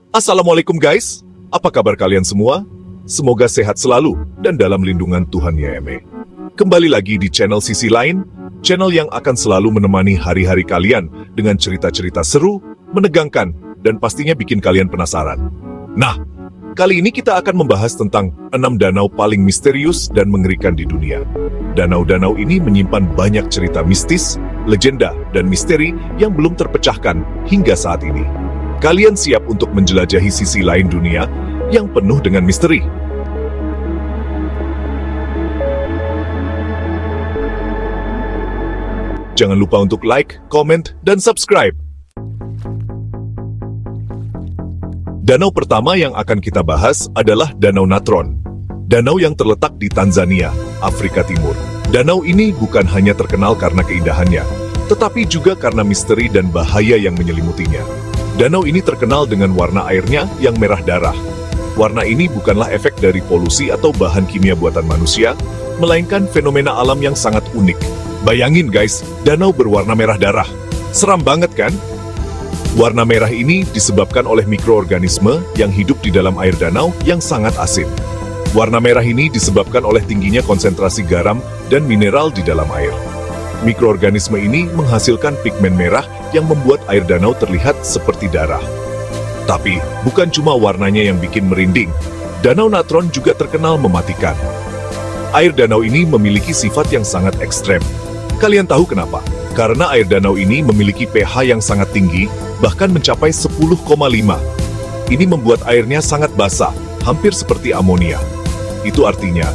Assalamualaikum guys, apa kabar kalian semua? Semoga sehat selalu dan dalam lindungan Tuhan YME. Kembali lagi di channel Sisi Lain, channel yang akan selalu menemani hari-hari kalian dengan cerita-cerita seru, menegangkan, dan pastinya bikin kalian penasaran. Nah, kali ini kita akan membahas tentang 6 danau paling misterius dan mengerikan di dunia. Danau-danau ini menyimpan banyak cerita mistis, legenda, dan misteri yang belum terpecahkan hingga saat ini. Kalian siap untuk menjelajahi sisi lain dunia yang penuh dengan misteri? Jangan lupa untuk like, comment, dan subscribe. Danau pertama yang akan kita bahas adalah Danau Natron. Danau yang terletak di Tanzania, Afrika Timur. Danau ini bukan hanya terkenal karena keindahannya, tetapi juga karena misteri dan bahaya yang menyelimutinya. Danau ini terkenal dengan warna airnya yang merah darah. Warna ini bukanlah efek dari polusi atau bahan kimia buatan manusia, melainkan fenomena alam yang sangat unik. Bayangin guys, danau berwarna merah darah. Seram banget kan? Warna merah ini disebabkan oleh mikroorganisme yang hidup di dalam air danau yang sangat asin. Warna merah ini disebabkan oleh tingginya konsentrasi garam dan mineral di dalam air. Mikroorganisme ini menghasilkan pigmen merah yang membuat air danau terlihat seperti darah. Tapi, bukan cuma warnanya yang bikin merinding, Danau Natron juga terkenal mematikan. Air danau ini memiliki sifat yang sangat ekstrem. Kalian tahu kenapa? Karena air danau ini memiliki pH yang sangat tinggi, bahkan mencapai 10,5. Ini membuat airnya sangat basah, hampir seperti amonia. Itu artinya,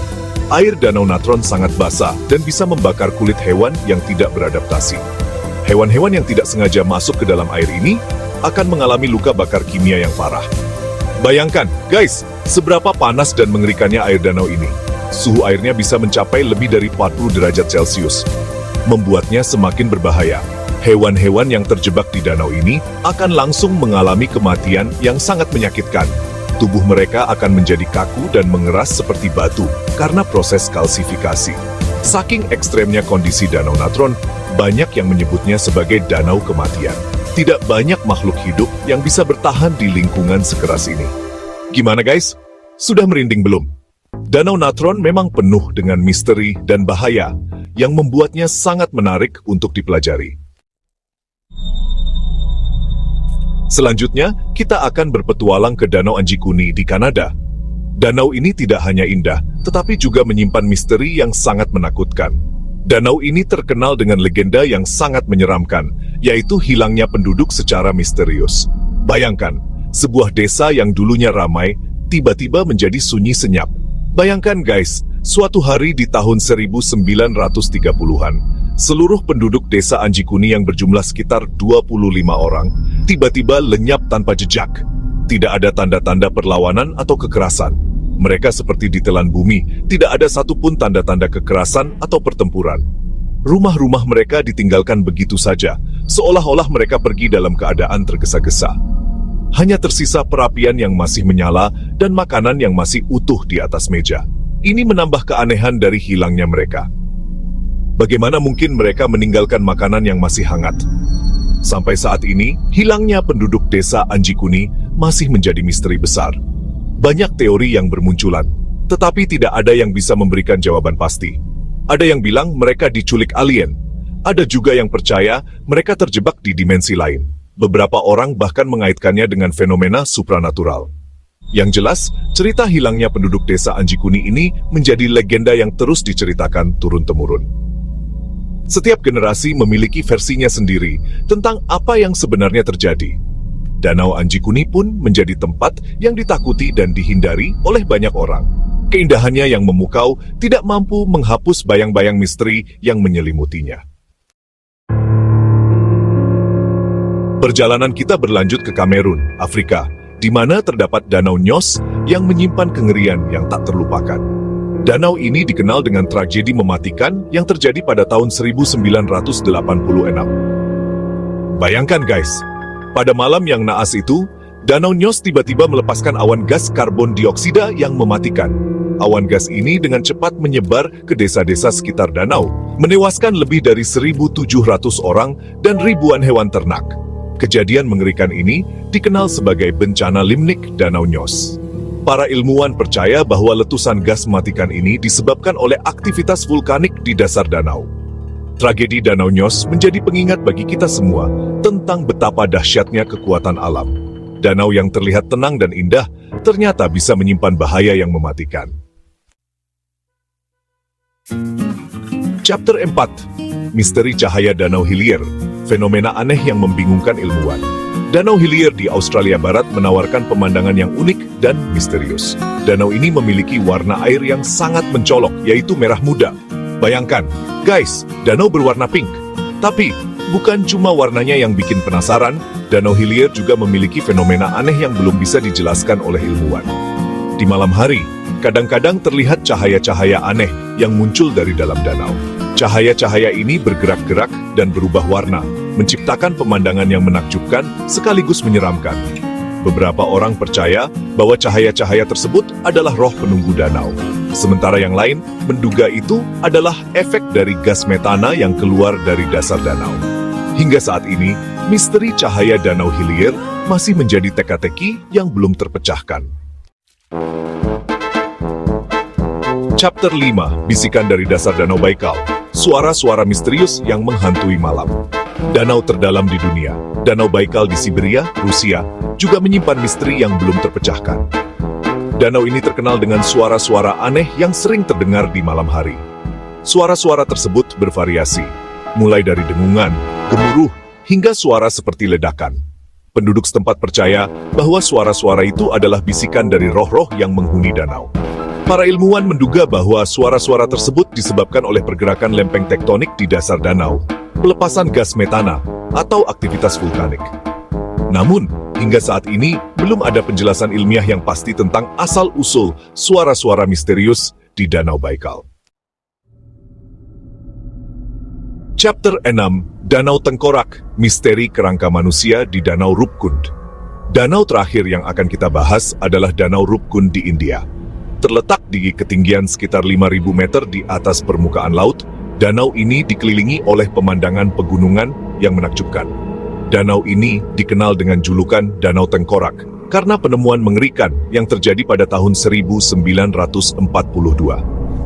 air Danau Natron sangat basah dan bisa membakar kulit hewan yang tidak beradaptasi. Hewan-hewan yang tidak sengaja masuk ke dalam air ini akan mengalami luka bakar kimia yang parah. Bayangkan, guys, seberapa panas dan mengerikannya air danau ini. Suhu airnya bisa mencapai lebih dari 40 derajat Celcius, membuatnya semakin berbahaya. Hewan-hewan yang terjebak di danau ini akan langsung mengalami kematian yang sangat menyakitkan. Tubuh mereka akan menjadi kaku dan mengeras seperti batu karena proses kalsifikasi. Saking ekstremnya kondisi Danau Natron, banyak yang menyebutnya sebagai danau kematian. Tidak banyak makhluk hidup yang bisa bertahan di lingkungan sekeras ini. Gimana guys? Sudah merinding belum? Danau Natron memang penuh dengan misteri dan bahaya yang membuatnya sangat menarik untuk dipelajari. Selanjutnya, kita akan berpetualang ke Danau Anjikuni di Kanada. Danau ini tidak hanya indah, tetapi juga menyimpan misteri yang sangat menakutkan. Danau ini terkenal dengan legenda yang sangat menyeramkan, yaitu hilangnya penduduk secara misterius. Bayangkan, sebuah desa yang dulunya ramai, tiba-tiba menjadi sunyi senyap. Bayangkan guys, suatu hari di tahun 1930-an, seluruh penduduk desa Anjikuni yang berjumlah sekitar 25 orang, tiba-tiba lenyap tanpa jejak. Tidak ada tanda-tanda perlawanan atau kekerasan. Mereka seperti ditelan bumi, tidak ada satupun tanda-tanda kekerasan atau pertempuran. Rumah-rumah mereka ditinggalkan begitu saja, seolah-olah mereka pergi dalam keadaan tergesa-gesa. Hanya tersisa perapian yang masih menyala dan makanan yang masih utuh di atas meja. Ini menambah keanehan dari hilangnya mereka. Bagaimana mungkin mereka meninggalkan makanan yang masih hangat? Sampai saat ini, hilangnya penduduk desa Anjikuni masih menjadi misteri besar. Banyak teori yang bermunculan, tetapi tidak ada yang bisa memberikan jawaban pasti. Ada yang bilang mereka diculik alien. Ada juga yang percaya mereka terjebak di dimensi lain. Beberapa orang bahkan mengaitkannya dengan fenomena supranatural. Yang jelas, cerita hilangnya penduduk desa Anjikuni ini menjadi legenda yang terus diceritakan turun-temurun. Setiap generasi memiliki versinya sendiri tentang apa yang sebenarnya terjadi. Danau Anjikuni pun menjadi tempat yang ditakuti dan dihindari oleh banyak orang. Keindahannya yang memukau tidak mampu menghapus bayang-bayang misteri yang menyelimutinya. Perjalanan kita berlanjut ke Kamerun, Afrika, di mana terdapat Danau Nyos yang menyimpan kengerian yang tak terlupakan. Danau ini dikenal dengan tragedi mematikan yang terjadi pada tahun 1986. Bayangkan guys, pada malam yang naas itu, Danau Nyos tiba-tiba melepaskan awan gas karbon dioksida yang mematikan. Awan gas ini dengan cepat menyebar ke desa-desa sekitar danau, menewaskan lebih dari 1.700 orang dan ribuan hewan ternak. Kejadian mengerikan ini dikenal sebagai bencana limnik Danau Nyos. Para ilmuwan percaya bahwa letusan gas mematikan ini disebabkan oleh aktivitas vulkanik di dasar danau. Tragedi Danau Nyos menjadi pengingat bagi kita semua tentang betapa dahsyatnya kekuatan alam. Danau yang terlihat tenang dan indah ternyata bisa menyimpan bahaya yang mematikan. Chapter 4. Misteri Cahaya Danau Hillier, fenomena aneh yang membingungkan ilmuwan. Danau Hillier di Australia Barat menawarkan pemandangan yang unik dan misterius. Danau ini memiliki warna air yang sangat mencolok, yaitu merah muda. Bayangkan, guys, danau berwarna pink. Tapi, bukan cuma warnanya yang bikin penasaran, Danau Hillier juga memiliki fenomena aneh yang belum bisa dijelaskan oleh ilmuwan. Di malam hari, kadang-kadang terlihat cahaya-cahaya aneh yang muncul dari dalam danau. Cahaya-cahaya ini bergerak-gerak dan berubah warna, menciptakan pemandangan yang menakjubkan sekaligus menyeramkan. Beberapa orang percaya bahwa cahaya-cahaya tersebut adalah roh penunggu danau. Sementara yang lain menduga itu adalah efek dari gas metana yang keluar dari dasar danau. Hingga saat ini, misteri cahaya Danau Hillier masih menjadi teka-teki yang belum terpecahkan. Chapter 5. Bisikan dari dasar Danau Baikal. Suara-suara misterius yang menghantui malam. Danau terdalam di dunia, Danau Baikal di Siberia, Rusia, juga menyimpan misteri yang belum terpecahkan. Danau ini terkenal dengan suara-suara aneh yang sering terdengar di malam hari. Suara-suara tersebut bervariasi, mulai dari dengungan, gemuruh, hingga suara seperti ledakan. Penduduk setempat percaya bahwa suara-suara itu adalah bisikan dari roh-roh yang menghuni danau. Para ilmuwan menduga bahwa suara-suara tersebut disebabkan oleh pergerakan lempeng tektonik di dasar danau, pelepasan gas metana, atau aktivitas vulkanik. Namun, hingga saat ini, belum ada penjelasan ilmiah yang pasti tentang asal-usul suara-suara misterius di Danau Baikal. Chapter 6. Danau Tengkorak, Misteri Kerangka Manusia di Danau Rupkund. Danau terakhir yang akan kita bahas adalah Danau Rupkund di India. Terletak di ketinggian sekitar 5.000 meter di atas permukaan laut, danau ini dikelilingi oleh pemandangan pegunungan yang menakjubkan. Danau ini dikenal dengan julukan Danau Tengkorak karena penemuan mengerikan yang terjadi pada tahun 1942.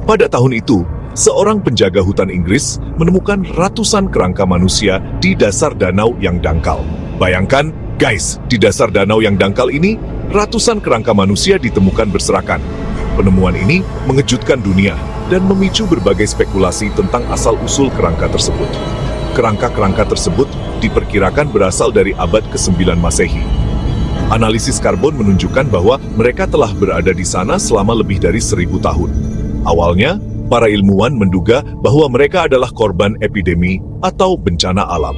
Pada tahun itu, seorang penjaga hutan Inggris menemukan ratusan kerangka manusia di dasar danau yang dangkal. Bayangkan, guys, di dasar danau yang dangkal ini, ratusan kerangka manusia ditemukan berserakan. Penemuan ini mengejutkan dunia dan memicu berbagai spekulasi tentang asal-usul kerangka tersebut. Kerangka-kerangka tersebut diperkirakan berasal dari abad ke-9 Masehi. Analisis karbon menunjukkan bahwa mereka telah berada di sana selama lebih dari 1000 tahun. Awalnya, para ilmuwan menduga bahwa mereka adalah korban epidemi atau bencana alam.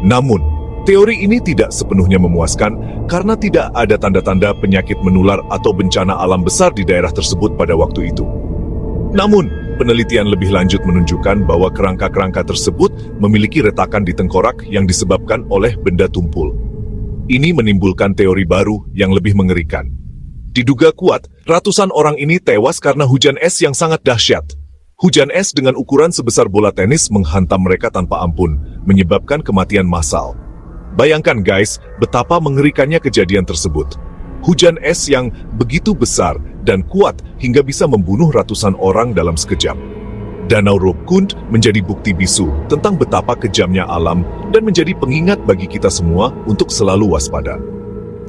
Namun, teori ini tidak sepenuhnya memuaskan karena tidak ada tanda-tanda penyakit menular atau bencana alam besar di daerah tersebut pada waktu itu. Namun, penelitian lebih lanjut menunjukkan bahwa kerangka-kerangka tersebut memiliki retakan di tengkorak yang disebabkan oleh benda tumpul. Ini menimbulkan teori baru yang lebih mengerikan. Diduga kuat, ratusan orang ini tewas karena hujan es yang sangat dahsyat. Hujan es dengan ukuran sebesar bola tenis menghantam mereka tanpa ampun, menyebabkan kematian massal. Bayangkan guys, betapa mengerikannya kejadian tersebut. Hujan es yang begitu besar dan kuat hingga bisa membunuh ratusan orang dalam sekejap. Danau Rupkund menjadi bukti bisu tentang betapa kejamnya alam dan menjadi pengingat bagi kita semua untuk selalu waspada.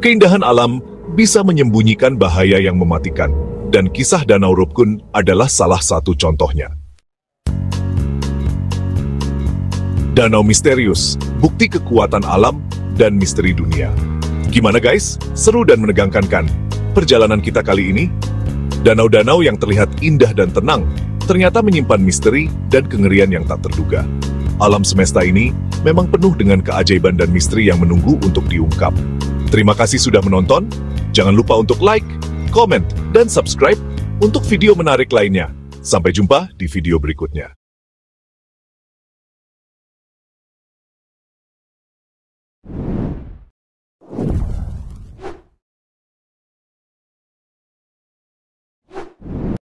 Keindahan alam bisa menyembunyikan bahaya yang mematikan, dan kisah Danau Rupkund adalah salah satu contohnya. Danau misterius, bukti kekuatan alam dan misteri dunia. Gimana guys? Seru dan menegangkan kan? Perjalanan kita kali ini? Danau-danau yang terlihat indah dan tenang, ternyata menyimpan misteri dan kengerian yang tak terduga. Alam semesta ini memang penuh dengan keajaiban dan misteri yang menunggu untuk diungkap. Terima kasih sudah menonton. Jangan lupa untuk like, komen, dan subscribe untuk video menarik lainnya. Sampai jumpa di video berikutnya.